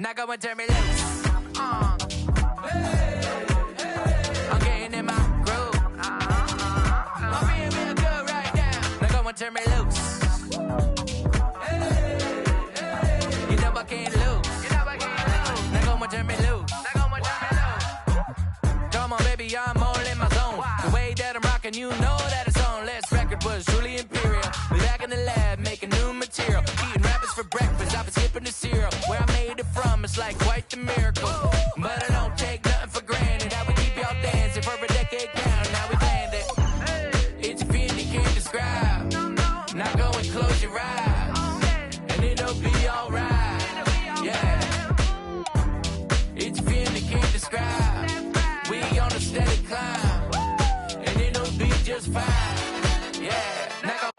Now go and turn me loose. I'm getting in my groove. I'm being real good right now. Now go and turn me loose. You know I can't lose. Now go and turn me loose. Come on, baby, I'm all in my zone. The way that I'm rocking, you know that it's on. Last record was truly imperial. We back in the lab making new material. Eating rappers for breakfast, I've been skipping the cereal. Where I made it from, it's like quite the miracle. But I don't take nothing for granted. I would keep y'all dancing for a decade down. Now we planned it. It's a feeling you can't describe. Now go and close your eyes, and it'll be alright. Yeah. It's a feeling you can't describe. We on a steady climb, and it'll be just fine. Yeah. Now go.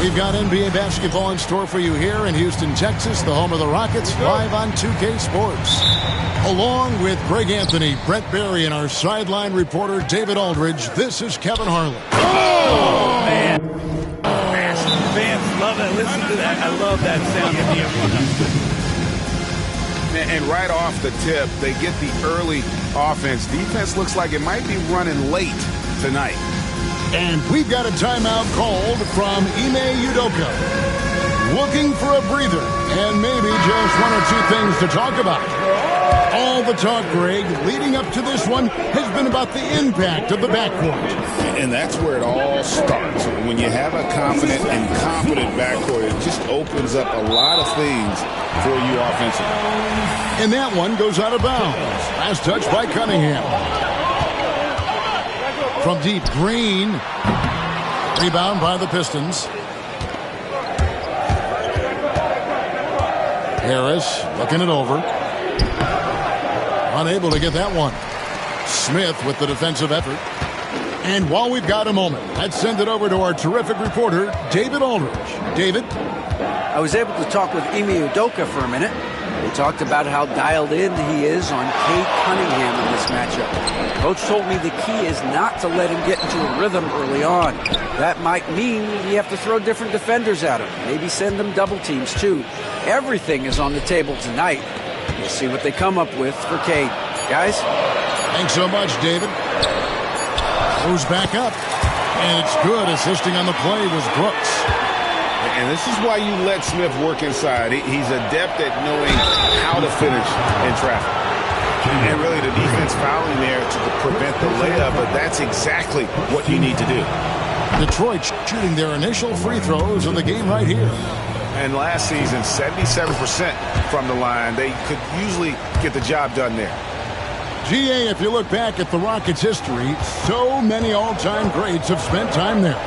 We've got NBA basketball in store for you here in Houston, Texas, the home of the Rockets, live on 2K Sports. Along with Greg Anthony, Brett Barry, and our sideline reporter, David Aldridge, this is Kevin Harlan. Oh, man. Fans love it. Listen to that. I love that sound of the And right off the tip, they get the early offense. Defense looks like it might be running late tonight. And we've got a timeout called from Ime Udoka. Looking for a breather and maybe just one or two things to talk about. All the talk, Greg, leading up to this one has been about the impact of the backcourt. And that's where it all starts. When you have a confident and competent backcourt, it just opens up a lot of things for you offensively. And that one goes out of bounds. Last touch by Cunningham. From deep, Green. Rebound by the Pistons. Harris looking it over. Unable to get that one. Smith with the defensive effort. And while we've got a moment, let's send it over to our terrific reporter, David Aldridge. David? I was able to talk with Ime Udoka for a minute. They talked about how dialed in he is on Cade Cunningham in this matchup. Coach told me the key is not to let him get into a rhythm early on. That might mean you have to throw different defenders at him. Maybe send them double teams too. Everything is on the table tonight. We'll see what they come up with for Cade. Guys? Thanks so much, David. Moves back up. And it's good. Assisting on the play was Brooks. And this is why you let Smith work inside. He's adept at knowing how to finish in traffic. And really the defense fouling there to prevent the layup, but that's exactly what you need to do. Detroit shooting their initial free throws of the game right here. And last season, 77% from the line. They could usually get the job done there. GA, if you look back at the Rockets' history, so many all-time greats have spent time there.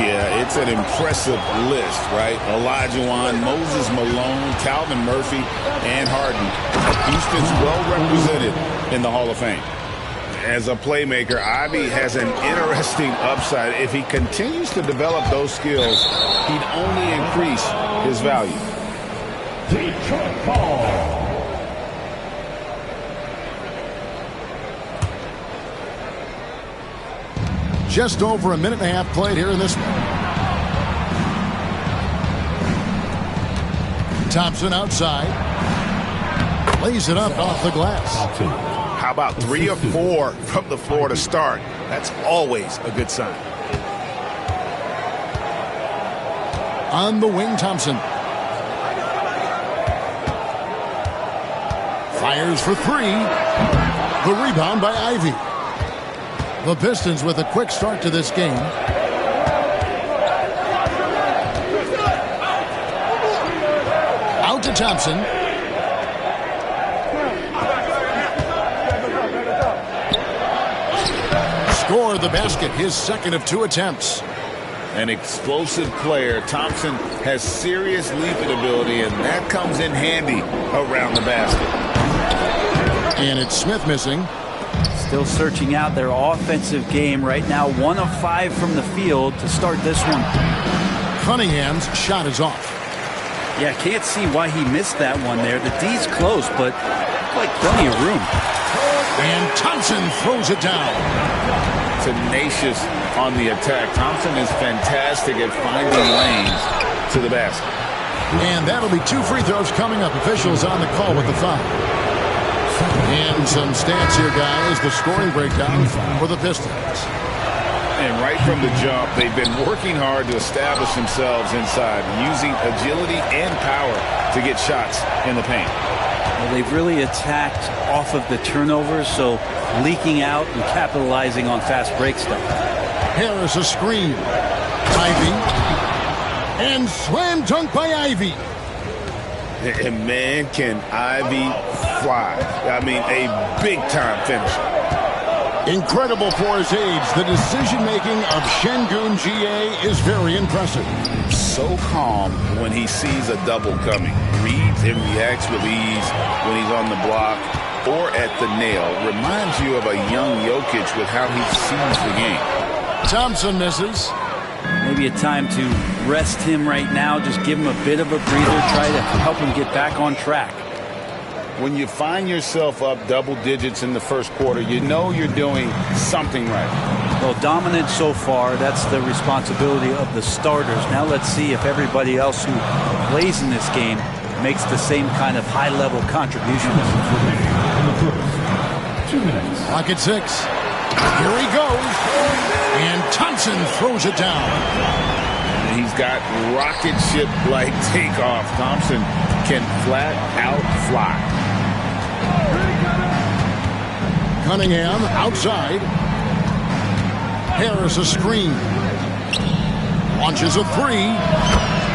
Yeah, it's an impressive list, right? Olajuwon, Moses Malone, Calvin Murphy, and Harden. Houston's well represented in the Hall of Fame. As a playmaker, Ivy has an interesting upside. If he continues to develop those skills, he'd only increase his value. Detroit ball. Just over a minute and a half played here in this one. Thompson outside. Lays it up off the glass. How about 3 or 4 from the floor to start? That's always a good sign. On the wing, Thompson. Fires for 3. The rebound by Ivy. The Pistons with a quick start to this game. Out to Thompson. Score the basket, his second of 2 attempts. An explosive player. Thompson has serious leaping ability, and that comes in handy around the basket. And it's Smith missing. Still searching out their offensive game right now. 1 of 5 from the field to start this one. Cunningham's shot is off. Yeah, can't see why he missed that one there. The D's close, but like plenty of room. And Thompson throws it down. Tenacious on the attack. Thompson is fantastic at finding lanes to the basket. And that'll be 2 free throws coming up. Officials on the call with the foul. And some stats here, guys. The scoring breakdown for the Pistons. And right from the jump, they've been working hard to establish themselves inside, using agility and power to get shots in the paint. Well, they've really attacked off of the turnovers, so leaking out and capitalizing on fast break stuff. Harris a screen. Ivy. And slam dunk by Ivy. And man, can Ivy fly. I mean, a big-time finisher. Incredible for his age. The decision-making of Şengün GA is very impressive. So calm when he sees a double coming. Reads and reacts with ease when he's on the block or at the nail. Reminds you of a young Jokic with how he sees the game. Thompson misses. Maybe a time to rest him right now. Just give him a bit of a breather. Try to help him get back on track. When you find yourself up double digits in the first quarter, you know you're doing something right. Well, dominant so far. That's the responsibility of the starters. Now let's see if everybody else who plays in this game makes the same kind of high-level contributions. 2 minutes. Clock at 6. Here he goes. And Thompson throws it down. He's got rocket ship-like takeoff. Thompson can flat out fly. Cunningham outside. Harris a screen. Launches a 3.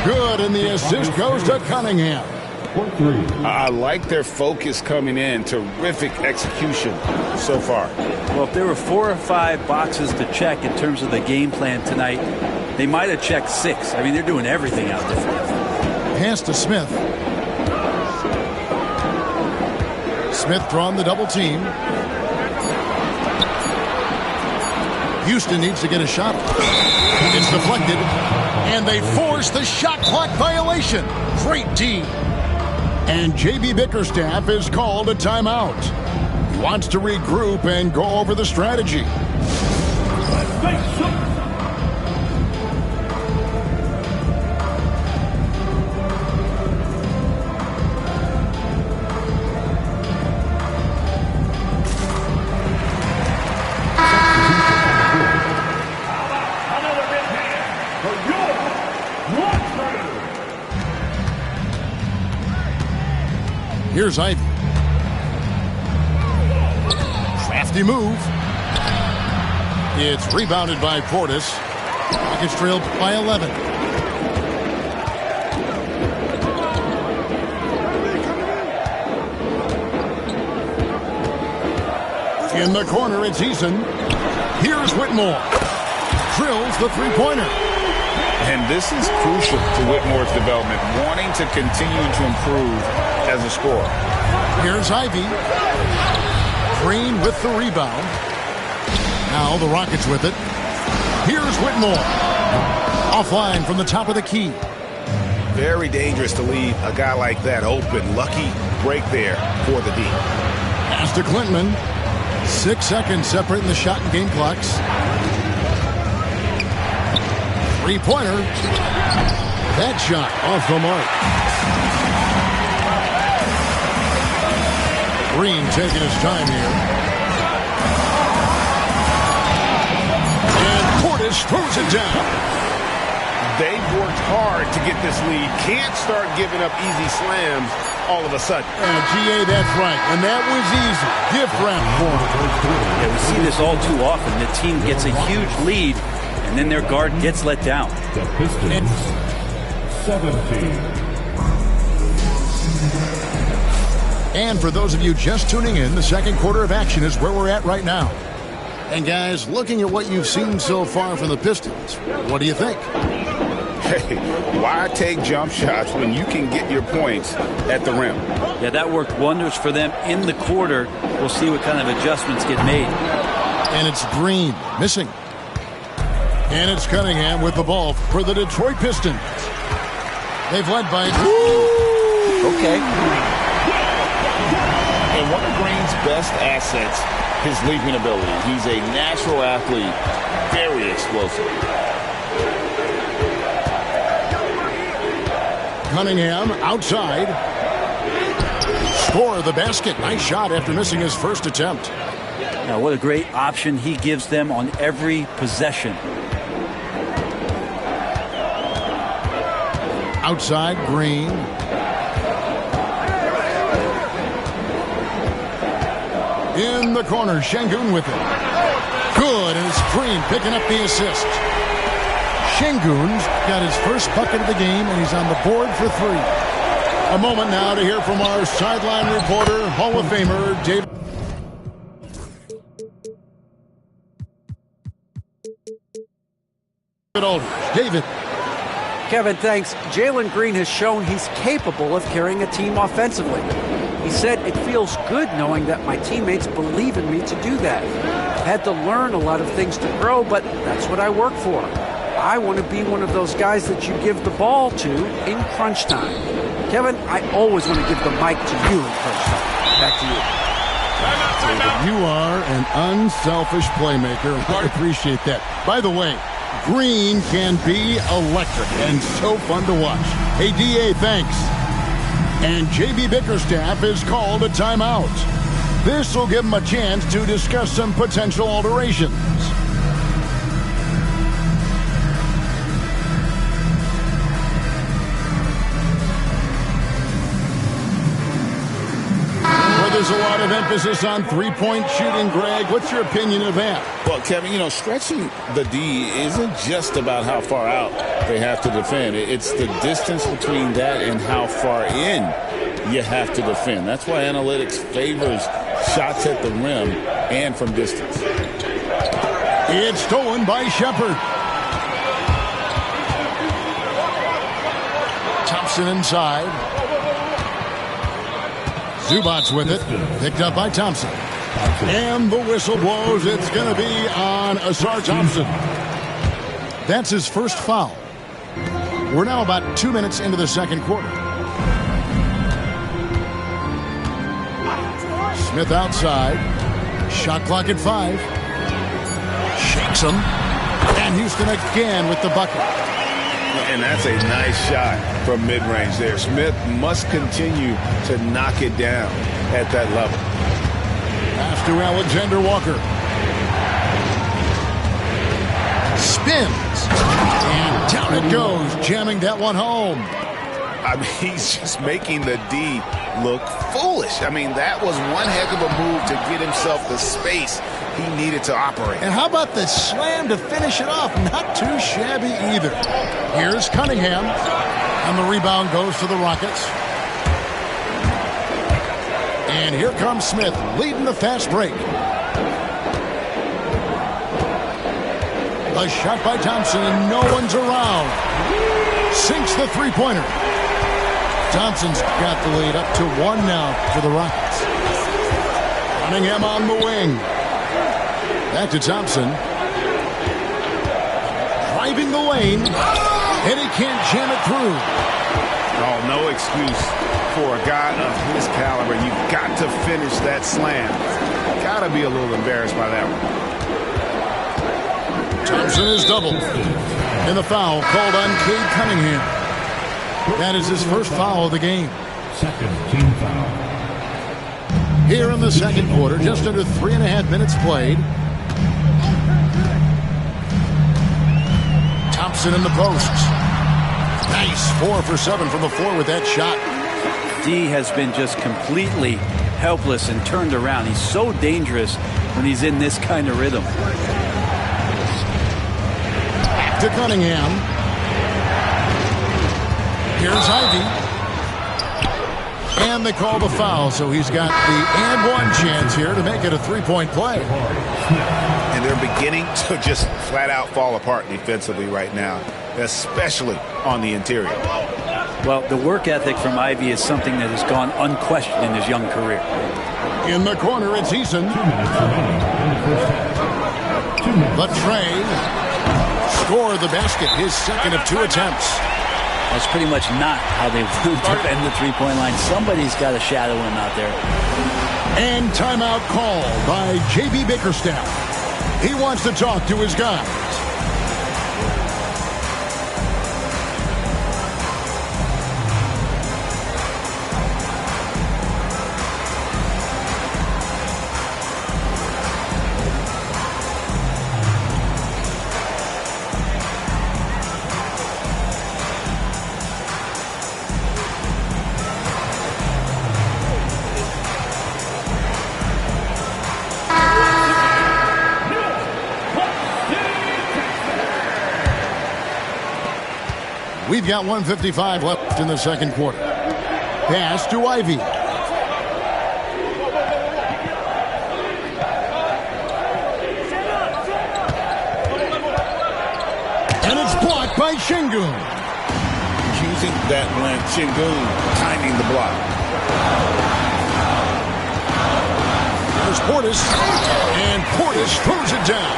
Good, and the assist goes to Cunningham. I like their focus coming in. Terrific execution so far. Well, if there were 4 or 5 boxes to check in terms of the game plan tonight, they might have checked 6. I mean, they're doing everything out there. Pass to Smith. Smith drawn the double team. Houston needs to get a shot. It's deflected. And they force the shot clock violation. Great D. And J.B. Bickerstaff is called a timeout. He wants to regroup and go over the strategy. Here's Ivy. Crafty move. It's rebounded by Portis. Rockets trailed by 11. In the corner, it's Eason. Here's Whitmore. Drills the three-pointer. And this is crucial to Whitmore's development, wanting to continue to improve as a scorer. Here's Ivy. Green with the rebound. Now the Rockets with it. Here's Whitmore. Offline from the top of the key. Very dangerous to leave a guy like that open. Lucky break there for the D. Pass to Clinton. 6 seconds separating the shot and game clocks. Three-pointer. That shot off the mark. Green taking his time here. And Portis throws it down. They've worked hard to get this lead. Can't start giving up easy slams all of a sudden. GA, that's right. And that was easy. Gift wrap for him. Yeah, we see this all too often. The team gets a huge lead, and then their guard gets let down. The Pistons, 17. And for those of you just tuning in, the second quarter of action is where we're at right now. And guys, looking at what you've seen so far from the Pistons, what do you think? Hey, why take jump shots when you can get your points at the rim? Yeah, that worked wonders for them in the quarter. We'll see what kind of adjustments get made. And it's Green missing. And it's Cunningham with the ball for the Detroit Pistons. They've led by... Okay. And one of Green's best assets, his leaping ability. He's a natural athlete, very explosive. Cunningham outside. Score the basket. Nice shot after missing his first attempt. Now, what a great option he gives them on every possession. Outside, Green. In the corner, Şengün with it. Good, and it's Green picking up the assist. Şengün's got his first bucket of the game, and he's on the board for 3. A moment now to hear from our sideline reporter, Hall of Famer, David. David. Kevin, thanks. Jalen Green has shown he's capable of carrying a team offensively. He said, "It feels good knowing that my teammates believe in me to do that. I've had to learn a lot of things to grow, but that's what I work for. I want to be one of those guys that you give the ball to in crunch time." Kevin, I always want to give the mic to you in crunch time. Back to you. You are an unselfish playmaker. I appreciate that. By the way, Green can be electric and so fun to watch. Hey, DA, thanks. And JB Bickerstaff is called a timeout. This will give him a chance to discuss some potential alterations. There's a lot of emphasis on three-point shooting, Greg. What's your opinion of that? Well, Kevin, stretching the D isn't just about how far out they have to defend. It's the distance between that and how far in you have to defend. That's why analytics favors shots at the rim and from distance. It's stolen by Shepard. Thompson inside. Zubac's with it. Picked up by Thompson. And the whistle blows. It's going to be on Asar Thompson. That's his first foul. We're now about 2 minutes into the second quarter. Smith outside. Shot clock at 5. Shakes him. And Houston again with the bucket. And that's a nice shot from mid-range there. Smith must continue to knock it down at that level. Pass to Alexander Walker. Spins. And down it goes, jamming that one home. I mean, he's just making the D look foolish. I mean, that was one heck of a move to get himself the space he needed to operate. And how about the slam to finish it off? Not too shabby either. Here's Cunningham. And the rebound goes to the Rockets. And here comes Smith, leading the fast break. A shot by Thompson, and no one's around. Sinks the three-pointer. Thompson's got the lead up to 1 now for the Rockets. Cunningham on the wing. Back to Thompson. Driving the lane. And he can't jam it through. Oh, no excuse for a guy of his caliber. You've got to finish that slam. Got to be a little embarrassed by that one. Thompson is doubled. And the foul called on Cade Cunningham. That is his first foul of the game. Second team foul. Here in the second quarter, just under 3.5 minutes played. Thompson in the posts. Nice 4 for 7 from the floor with that shot. D has been just completely helpless and turned around. He's so dangerous when he's in this kind of rhythm. Back to Cunningham. Here's Ivy. And they call the foul, so he's got the and one chance here to make it a three-point play. And they're beginning to just flat out fall apart defensively right now, especially on the interior. Well, the work ethic from Ivy is something that has gone unquestioned in his young career. In the corner, it's Eason. The tray. Score the basket, his second of 2 attempts. That's pretty much not how they want to defend the three-point line. Somebody's got to shadow him out there. And timeout called by J.B. Bickerstaff. He wants to talk to his guys. We've got 1:55 left in the second quarter. Pass to Ivy. And it's blocked by Şengün. Choosing that length, Şengün timing the block. There's Portis. And Portis throws it down.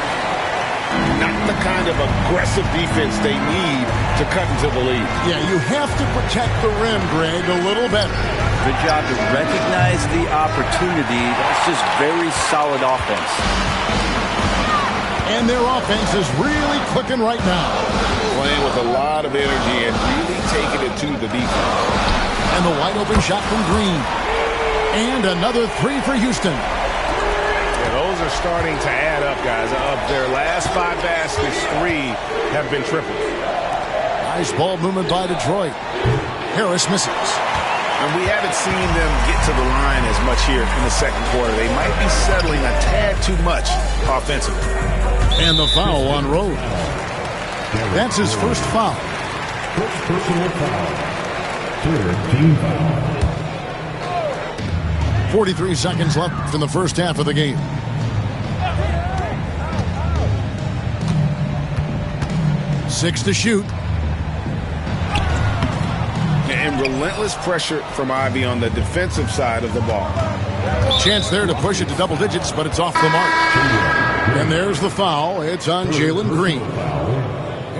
Not the kind of aggressive defense they need to cut into the lead. Yeah, you have to protect the rim, Greg, a little better. Good job to recognize the opportunity. That's just very solid offense. And their offense is really clicking right now. Playing with a lot of energy and really taking it to the defense. And the wide open shot from Green. And another three for Houston. Those are starting to add up, guys. Of their last 5 baskets, 3 have been triples. Nice ball movement by Detroit. Harris misses. And we haven't seen them get to the line as much here in the second quarter. They might be settling a tad too much offensively. And the foul on Rose. That's his first foul. First personal foul. Third team foul. 43 seconds left in the first half of the game. Six to shoot. And relentless pressure from Ivy on the defensive side of the ball. Chance there to push it to double digits, but it's off the mark. And there's the foul. It's on Jalen Green.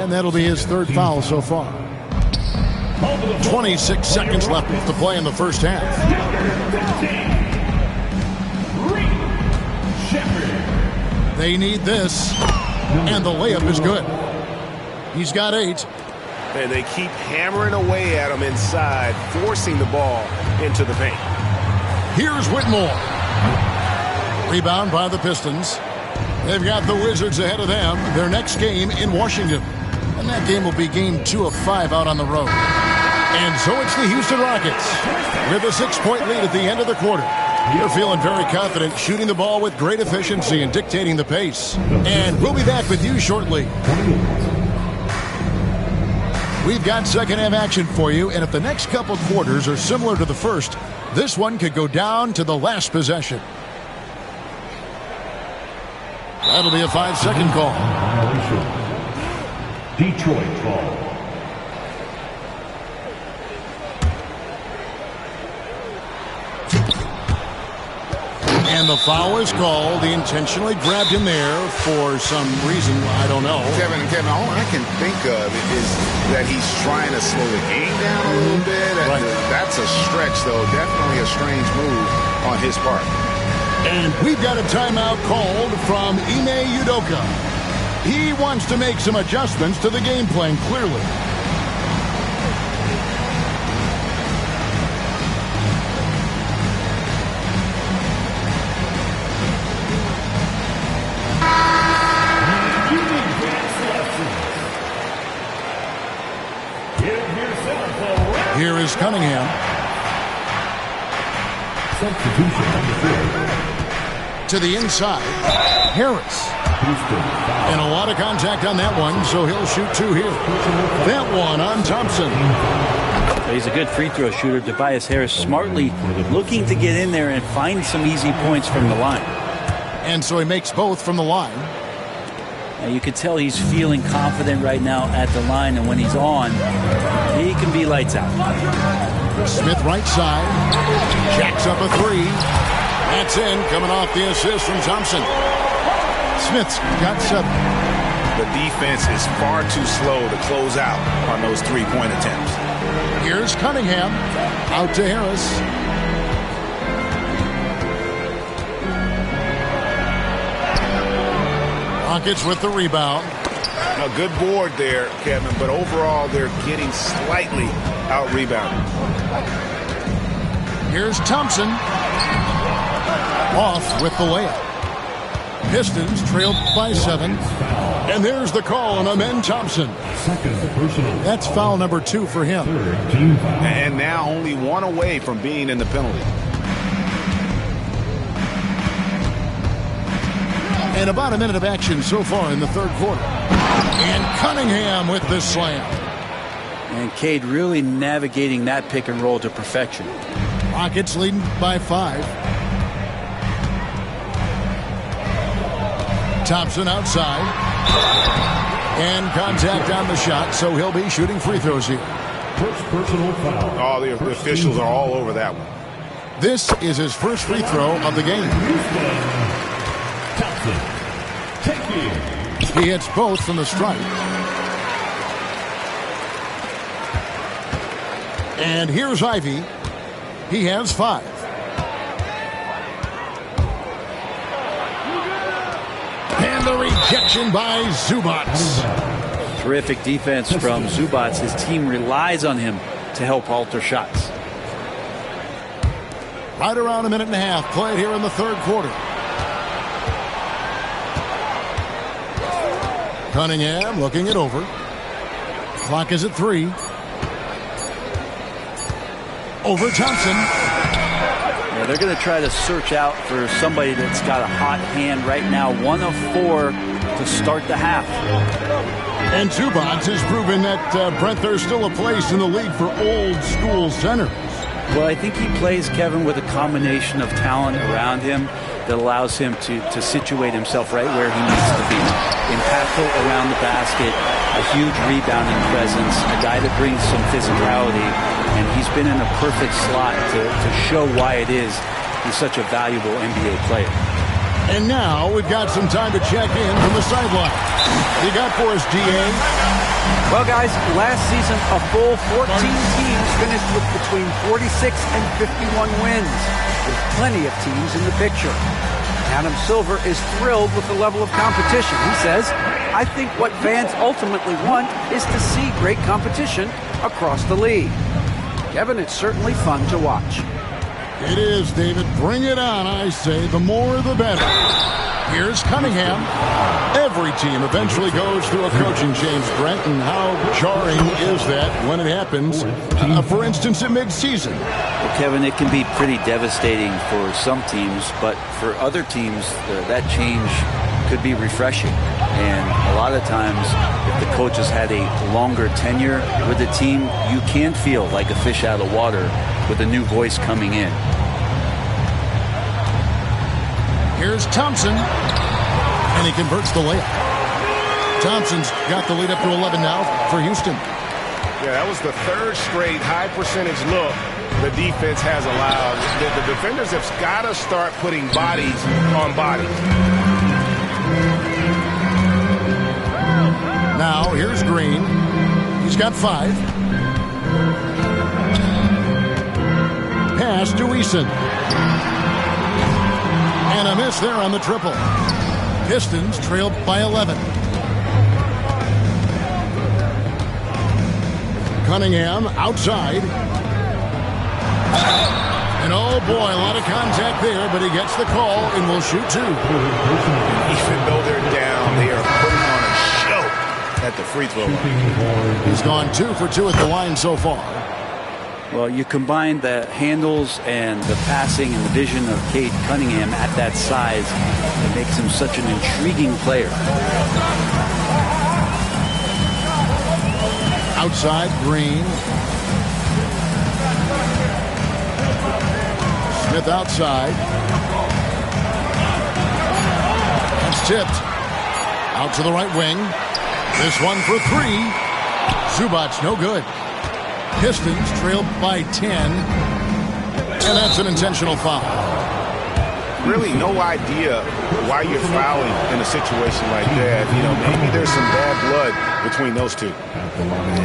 And that'll be his third foul so far. 26 seconds left to play in the first half. They need this. And the layup is good. He's got 8. And they keep hammering away at him inside, forcing the ball into the paint. Here's Whitmore. Rebound by the Pistons. They've got the Wizards ahead of them. Their next game in Washington. And that game will be game 2 of 5 out on the road. And so it's the Houston Rockets with a 6-point lead at the end of the quarter. You're feeling very confident, shooting the ball with great efficiency and dictating the pace. And we'll be back with you shortly. We've got second half action for you, and if the next couple quarters are similar to the first, this one could go down to the last possession. That'll be a 5-second call. Detroit ball. And the foul is called. He intentionally grabbed him there for some reason. I don't know. Kevin, all I can think of is that he's trying to slow the game down a little bit. Right. That's a stretch, though. Definitely a strange move on his part. And we've got a timeout called from Ime Udoka. He wants to make some adjustments to the game plan, clearly. Here is Cunningham. Substitution on the field. To the inside. Harris. And a lot of contact on that one, so he'll shoot 2 here. That one on Thompson. He's a good free throw shooter. Tobias Harris smartly looking to get in there and find some easy points from the line. And so he makes both from the line. Now you can tell he's feeling confident right now at the line, and when he's on, he can be lights out. Smith right side. Jacks up a three. That's in, coming off the assist from Thompson. Smith's got 7. The defense is far too slow to close out on those three-point attempts. Here's Cunningham. Out to Harris. Rockets with the rebound. A good board there, Kevin, but overall they're getting slightly out-rebounded. Here's Thompson. Off with the layup. Pistons trailed by 7. And there's the call on Amen Thompson. Second personal. That's foul number 2 for him. Third team foul. And now only 1 away from being in the penalty. And about a minute of action so far in the third quarter. And Cunningham with the slam. And Cade really navigating that pick and roll to perfection. Rockets leading by 5. Thompson outside. And contact on the shot, so he'll be shooting free throws here. First personal foul. Oh, the officials are all over that one. This is his first free throw of the game. Thompson. Taking. He hits both from the stripe. And here's Ivy. He has 5. And the rejection by Zubats. Terrific defense from Zubats. His team relies on him to help alter shots. Right around a minute and a half played here in the third quarter. Cunningham looking it over. Clock is at 3. Over Thompson. Yeah, they're going to try to search out for somebody that's got a hot hand right now. 1 of 4 to start the half. And Zubats has proven that, Brent, there's still a place in the league for old school centers. Well, I think he plays, Kevin, with a combination of talent around him that allows him to situate himself right where he needs to be. Impactful around the basket, a huge rebounding presence, a guy that brings some physicality, and he's been in a perfect slot to show why it is he's such a valuable NBA player. And now we've got some time to check in from the sideline. You got for us, DA? Well, guys, last season, a full 14 teams finished with between 46 and 51 wins, with plenty of teams in the picture. Adam Silver is thrilled with the level of competition. He says, I think what fans ultimately want is to see great competition across the league. Kevin, it's certainly fun to watch. It is, David. Bring it on, I say. The more, the better. Here's Cunningham. Every team eventually goes through a coaching change, Brent, and how jarring is that when it happens, for instance, in midseason? Well, Kevin, it can be pretty devastating for some teams, but for other teams, that change could be refreshing. And a lot of times, if the coach has had a longer tenure with the team, you can feel like a fish out of water with a new voice coming in. Here's Thompson, and he converts the layup. Thompson's got the lead up to 11 now for Houston. Yeah, that was the 3rd straight high percentage look the defense has allowed. The defenders have got to start putting bodies on bodies. Now, here's Green. He's got 5. Pass to Eason. And a miss there on the triple. Pistons trailed by 11. Cunningham outside. And oh boy, a lot of contact there, but he gets the call and will shoot 2. Even though they're down, they are putting on a show at the free throw line. He's gone 2 for 2 at the line so far. Well, you combine the handles and the passing and the vision of Cade Cunningham at that size, it makes him such an intriguing player. Outside, Green. Smith outside. It's tipped. Out to the right wing. This one for three. Zubac, no good. Pistons trailed by 10. And that's an intentional foul. Really no idea why you're fouling in a situation like that. You know, maybe there's some bad blood between those two.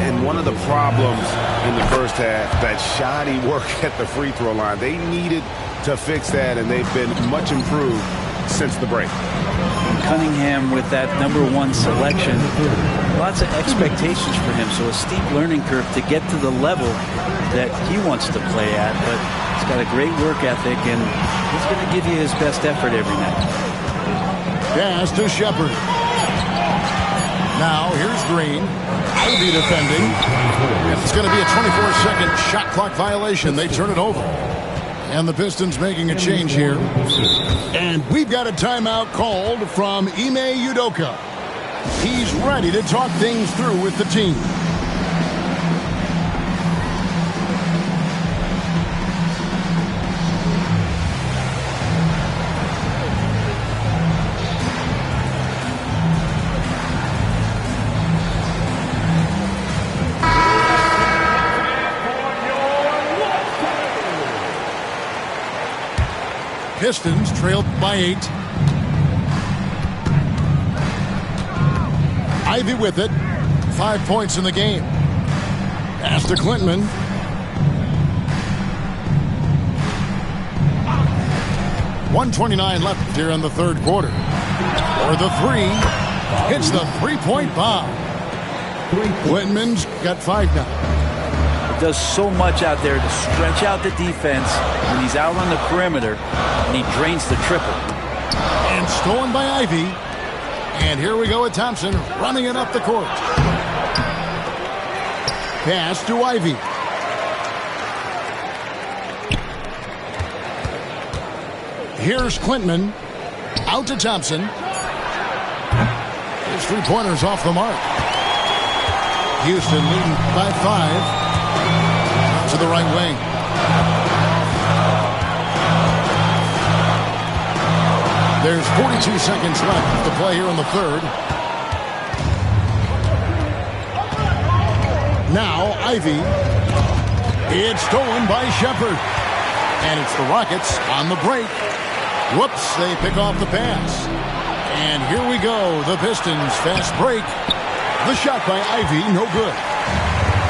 And one of the problems in the first half, that shoddy work at the free throw line, they needed to fix that, and they've been much improved since the break. Cunningham with that #1 selection, lots of expectations for him, so a steep learning curve to get to the level that he wants to play at, but he's got a great work ethic, and he's going to give you his best effort every night. Pass to Shepard. Now here's Green. Ivy defending. It's going to be a 24-second shot clock violation. They turn it over. And the Pistons making a change here. And we've got a timeout called from Ime Udoka. He's ready to talk things through with the team. Pistons trailed by 8. Ivy with it. 5 points in the game. Pass to Clinton. .129 left here in the third quarter. For the three. Hits the three-point bomb. Clinton's got 5 now. Does so much out there to stretch out the defense when he's out on the perimeter, and he drains the triple. And stolen by Ivy. And here we go with Thompson running it up the court. Pass to Ivy. Here's Quintman. Out to Thompson. His three-pointer's off the mark. Houston leading by 5. To the right wing. There's 42 seconds left to play here in the third. Now Ivy. It's stolen by Shepard. And it's the Rockets on the break. Whoops, they pick off the pass. And here we go. The Pistons fast break. The shot by Ivy, no good.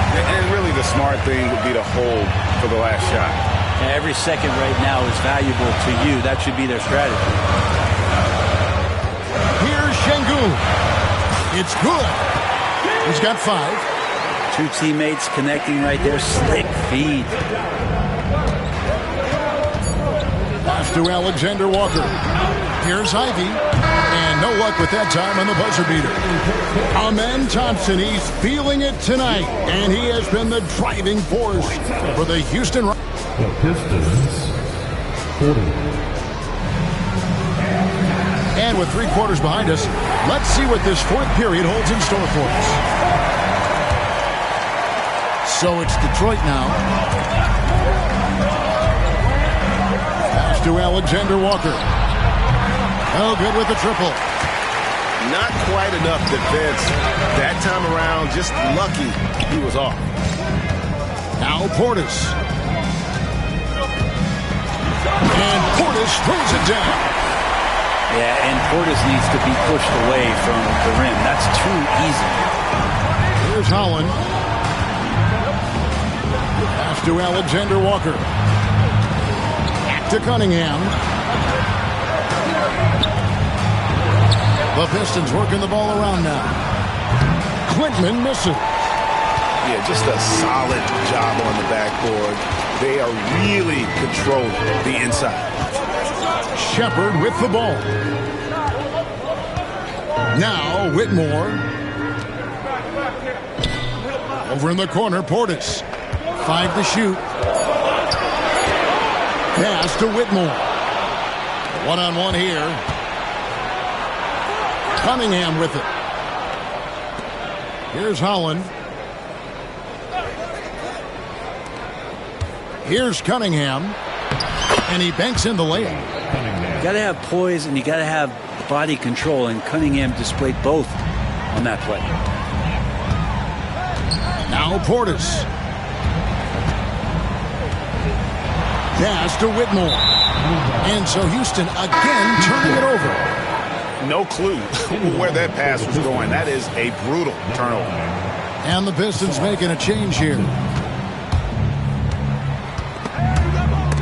And really the smart thing would be to hold for the last shot. And every second right now is valuable to you. That should be their strategy. Here's Şengün. It's good. He's got 5. 2 teammates connecting right there. Slick feed. Pass to Alexander Walker. Here's Ivy. And no luck with that time on the buzzer beater. Amen Thompson, he's feeling it tonight. And he has been the driving force for the Houston Rockets. The Pistons, 40. And with 3 quarters behind us, let's see what this fourth period holds in store for us. So it's Detroit now. Pass to Alexander Walker. Oh, good with the triple. Not quite enough defense that time around. Just lucky he was off. Now Portis. And Portis throws it down. Yeah, and Portis needs to be pushed away from the rim. That's too easy. Here's Holland. Pass to Alexander Walker. Back to Cunningham. The Pistons working the ball around now. Quintman missing. Yeah, just a solid job on the backboard. They are really controlling the inside. Shepard with the ball. Now Whitmore. Over in the corner, Portis. 5 to shoot. Pass to Whitmore. One-on-one here. Cunningham with it. Here's Holland. Here's Cunningham. And he banks in the layup. You got to have poise and you got to have body control, and Cunningham displayed both on that play. Now Portis. Pass to Whitmore. And so Houston again turning it over. No clue where that pass was going. That is a brutal turnover. And the Pistons making a change here.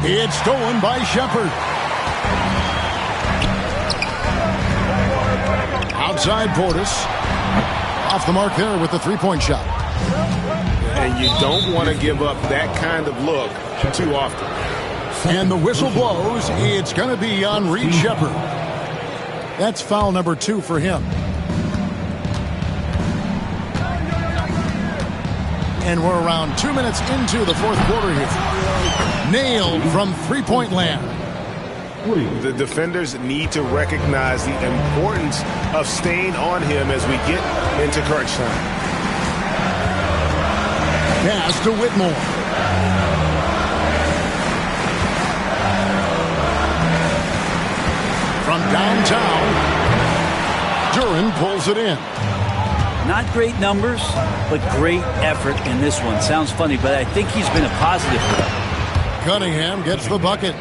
It's stolen by Shepherd. Outside Portis. Off the mark there with the three-point shot. And you don't want to give up that kind of look too often. And the whistle blows. It's going to be on Reed Shepherd. That's foul number 2 for him. And we're around 2 minutes into the fourth quarter here. Nailed from three-point land. The defenders need to recognize the importance of staying on him as we get into crunch time. Pass to Whitmore. From downtown, Duran pulls it in. Not great numbers, but great effort in this one. Sounds funny, but I think he's been a positive for them. Cunningham gets the bucket.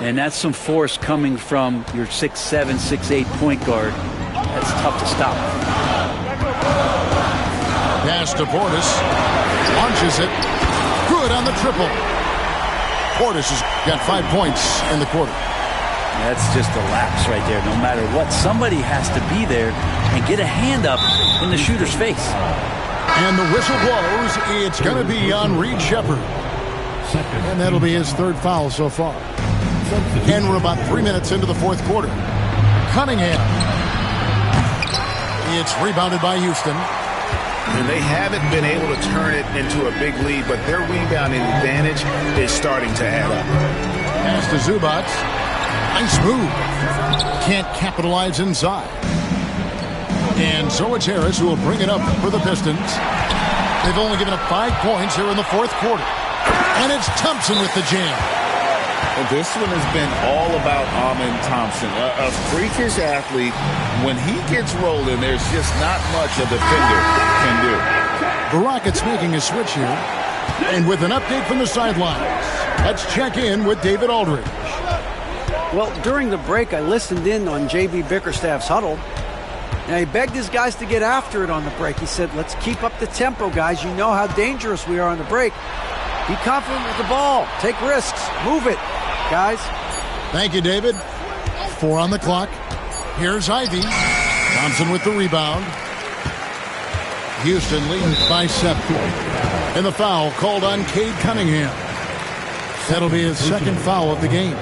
And that's some force coming from your 6'7", 6'8" point guard. That's tough to stop. Pass to Portis. Launches it. Good on the triple. Portis has got 5 points in the quarter. That's just a lapse right there. No matter what, somebody has to be there and get a hand up in the shooter's face. And the whistle blows. It's going to be on Reed Shepherd. And that'll be his third foul so far. And we're about 3 minutes into the fourth quarter. Cunningham. It's rebounded by Houston. And they haven't been able to turn it into a big lead, but their rebounding advantage is starting to add up. Pass to Zubac. Nice move. Can't capitalize inside. And so it's Harris who will bring it up for the Pistons. They've only given up 5 points here in the fourth quarter. And it's Thompson with the jam. And this one has been all about Amen Thompson, a freakish athlete. When he gets rolling, there's just not much a defender can do. The Rockets making a switch here. And with an update from the sidelines, let's check in with David Aldridge. Well, during the break, I listened in on J.B. Bickerstaff's huddle. Now, he begged his guys to get after it on the break. He said, let's keep up the tempo, guys. You know how dangerous we are on the break. Be confident with the ball. Take risks. Move it, guys. Thank you, David. 4 on the clock. Here's Ivy. Thompson with the rebound. Houston leading by 7. And the foul called on Cade Cunningham. That'll be his second foul of the game.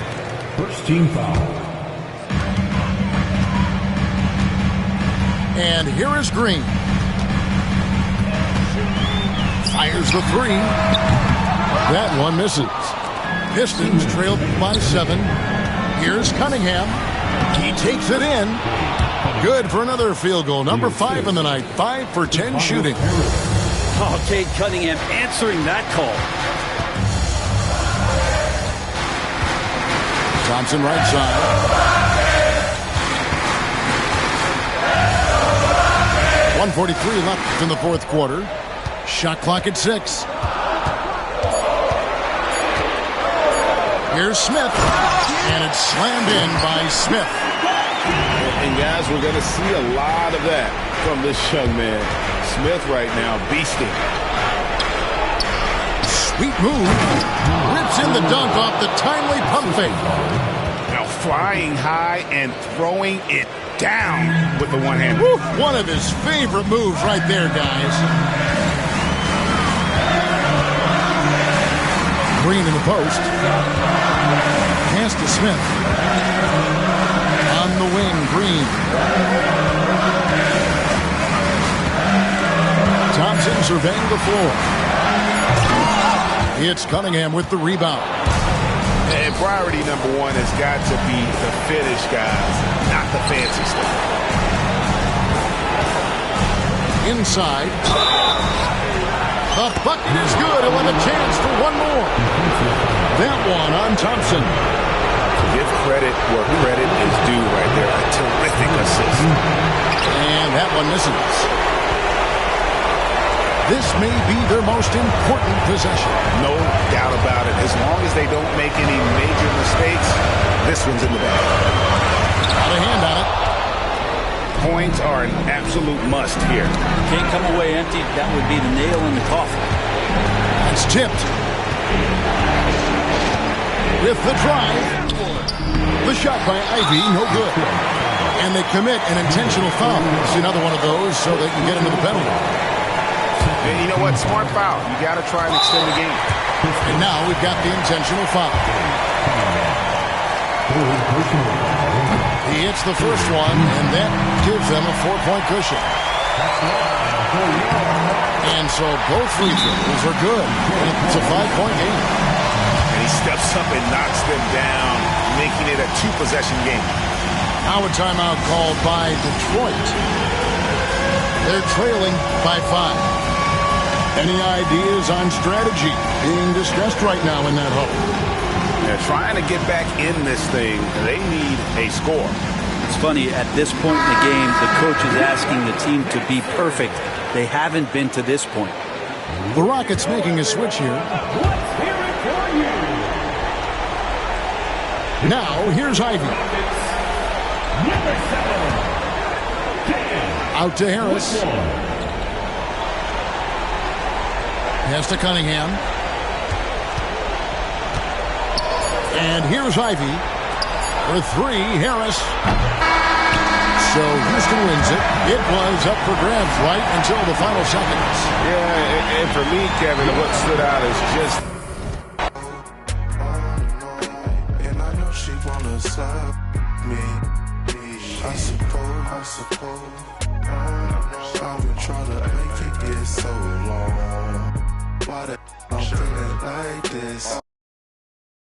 First team foul. And here is Green. Fires the 3. That one misses. Pistons trailed by 7. Here's Cunningham. He takes it in. Good for another field goal. Number 5 in the night. 5 for 10 shooting. Oh, Cade Cunningham answering that call. Thompson right side. .143 left in the fourth quarter. Shot clock at 6. Here's Smith. And it's slammed in by Smith. And guys, we're going to see a lot of that from this young man. Smith right now beasting. Sweet move. Rips in the dunk off the timely pump fake. Now flying high and throwing it down with the one hand. One of his favorite moves right there, guys. Green in the post. Pass to Smith. On the wing, Green. Thompson surveying the floor. It's Cunningham with the rebound. And priority number 1 has got to be the finish, guys, not the fancy stuff. Inside. The bucket is good. He'll have a chance for one more. That one on Thompson. Give credit where credit is due right there. A terrific assist. And that one misses. This may be their most important possession. No doubt about it. As long as they don't make any major mistakes, this one's in the bag. Got a hand on it. Points are an absolute must here. Can't come away empty. That would be the nail in the coffin. It's tipped. With the drive. The shot by Ivy, no good. And they commit an intentional foul. It's another one of those so they can get into the penalty. And you know what? Smart foul. You got to try and extend the game. And now we've got the intentional foul. He hits the first one, and that gives them a 4-point cushion. And so both free throws are good. It's a 5-point game. And he steps up and knocks them down, making it a 2-possession game. Now a timeout called by Detroit. They're trailing by 5. Any ideas on strategy being discussed right now in that huddle? They're trying to get back in this thing. They need a score. It's funny, at this point in the game, the coach is asking the team to be perfect. They haven't been to this point. The Rockets making a switch here. Now, here's Ivy. Out to Harris. Pass to Cunningham. And here's Ivy. For 3, Harris. So Houston wins it. It was up for grabs right until the final seconds. Yeah, and for me, Kevin, what stood out is just... And I know she wanna suck me. I suppose. I've been trying to make it get so long. Why the I'm feeling like this?